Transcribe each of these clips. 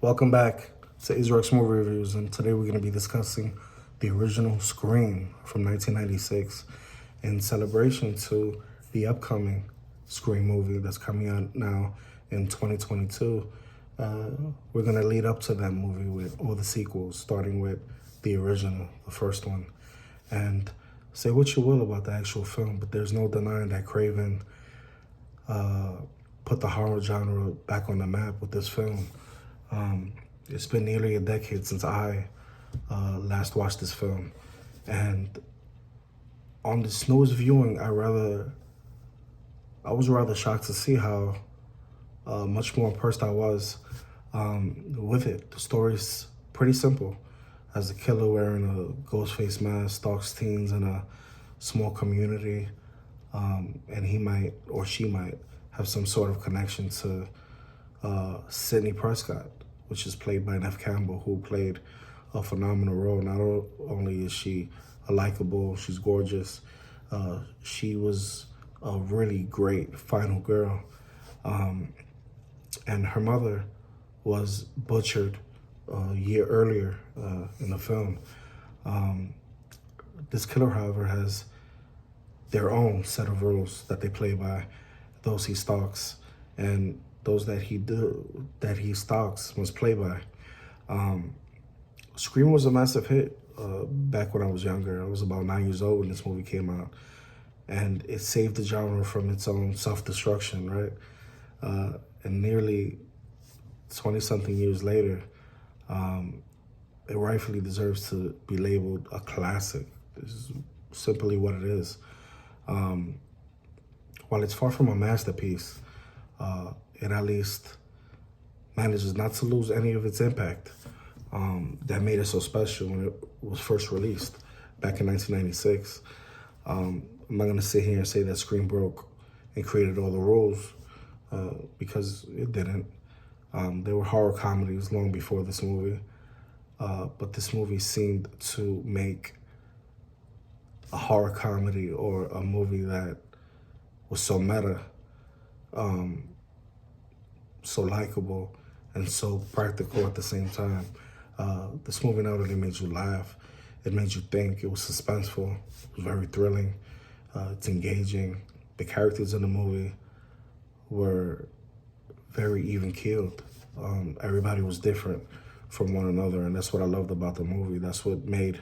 Welcome back to Israel's Movie Reviews, and today we're going to be discussing the original Scream from 1996 in celebration to the upcoming Scream movie that's coming out now in 2022. We're going to lead up to that movie with all the sequels, starting with the original, the first one. And say what you will about the actual film, but there's no denying that Craven put the horror genre back on the map with this film. It's been nearly a decade since I last watched this film, and on this newest viewing, I was rather shocked to see how much more impressed I was with it. The story's pretty simple. As a killer wearing a ghost face mask stalks teens in a small community, and he might or she might have some sort of connection to Sidney Prescott, which is played by Neve Campbell, who played a phenomenal role. Not only is she likable, she's gorgeous, she was a really great final girl. And her mother was butchered a year earlier in the film. This killer, however, has their own set of rules that they play by. Those he stalks and those that he stalks must play by. Scream was a massive hit back when I was younger. I was about 9 years old when this movie came out, and it saved the genre from its own self-destruction, right? And nearly 20-something years later, it rightfully deserves to be labeled a classic. This is simply what it is. While it's far from a masterpiece, it at least manages not to lose any of its impact that made it so special when it was first released back in 1996. I'm not going to sit here and say that Scream broke and created all the rules, because it didn't. There were horror comedies long before this movie, but this movie seemed to make a horror comedy or a movie that was so meta, so likable, and so practical at the same time. This movie not only made you laugh, it made you think. It was suspenseful, it was very thrilling, it's engaging. The characters in the movie were very even-keeled. Everybody was different from one another, and that's what I loved about the movie. That's what made,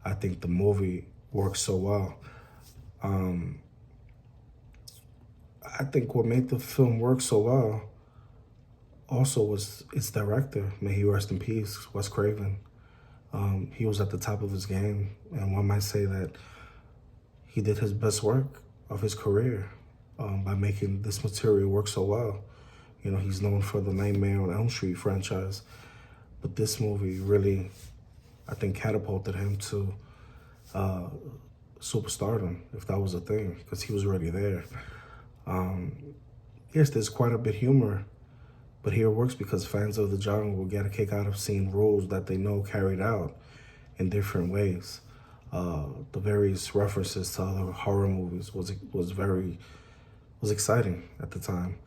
I think, the movie work so well. I think what made the film work so well also was its director. May he rest in peace, Wes Craven. He was at the top of his game, and one might say that he did his best work of his career by making this material work so well. You know, he's known for the Nightmare on Elm Street franchise, but this movie really, I think, catapulted him to superstardom, if that was a thing, because he was already there. Yes, there's quite a bit of humor, but here it works because fans of the genre will get a kick out of seeing rules that they know carried out in different ways. The various references to other horror movies was exciting at the time.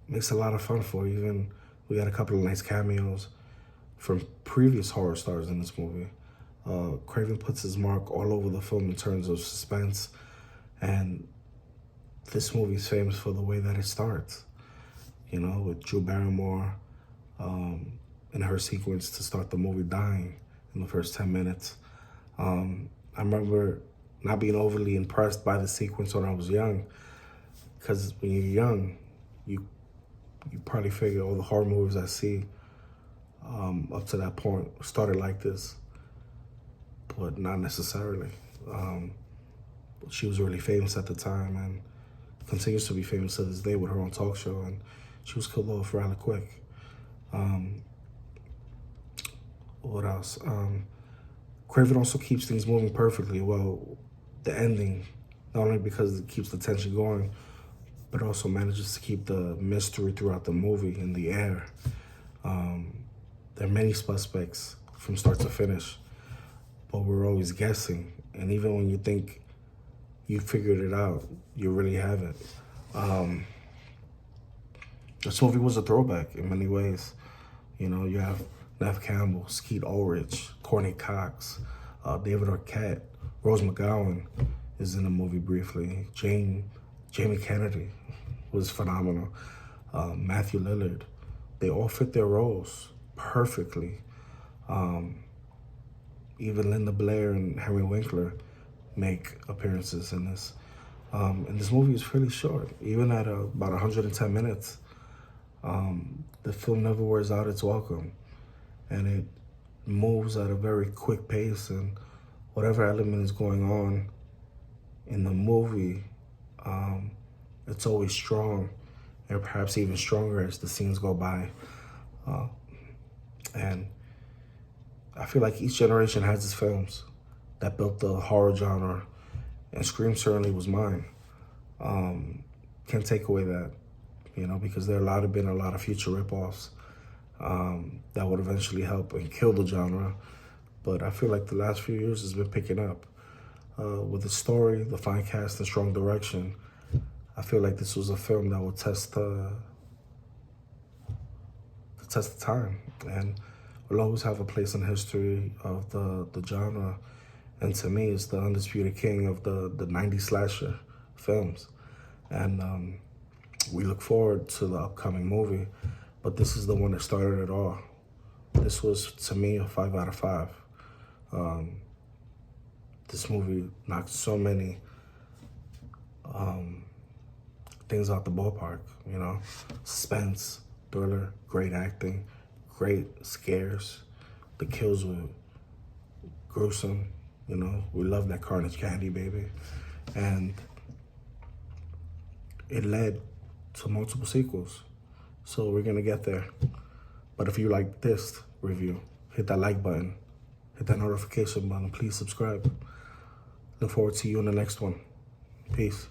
Makes a lot of fun for you. Even we got a couple of nice cameos from previous horror stars in this movie. Craven puts his mark all over the film in terms of suspense, and this movie is famous for the way that it starts. You know, with Drew Barrymore in her sequence to start the movie dying in the first 10 minutes. I remember not being overly impressed by the sequence when I was young, because when you're young, you probably figure all the horror movies I see up to that point started like this, but not necessarily. She was really famous at the time and continues to be famous to this day with her own talk show, and she was killed off rather quick. What else? Craven also keeps things moving perfectly. Well, the ending, not only because it keeps the tension going, but also manages to keep the mystery throughout the movie in the air. There are many suspects from start to finish, but we're always guessing. And even when you think you figured it out, you really haven't. This movie was a throwback in many ways. You know, you have Neve Campbell, Skeet Ulrich, Courtney Cox, David Arquette, Rose McGowan is in the movie briefly. Jamie Kennedy was phenomenal. Matthew Lillard. They all fit their roles perfectly. Even Linda Blair and Henry Winkler make appearances in this. And this movie is fairly short. Even at about 110 minutes, the film never wears out its welcome. And it moves at a very quick pace, and whatever element is going on in the movie, it's always strong, and perhaps even stronger as the scenes go by. And I feel like each generation has its films that built the horror genre, and Scream certainly was mine. Can't take away that, you know, because there have been a lot of future ripoffs that would eventually help and kill the genre. But I feel like the last few years has been picking up. With the story, the fine cast, and strong direction, I feel like this was a film that would test the test of time, and will always have a place in history of the genre. And to me, it's the undisputed king of the 90s slasher films. And we look forward to the upcoming movie, but this is the one that started it all. This was, to me, a 5 out of 5. This movie knocked so many things out the ballpark, you know. Suspense, thriller, great acting, great scares. The kills were gruesome, you know. We love that carnage candy, baby. And it led to multiple sequels. So we're gonna get there. But if you like this review, hit that like button, hit that notification button, please subscribe. Look forward to you in the next one. Peace.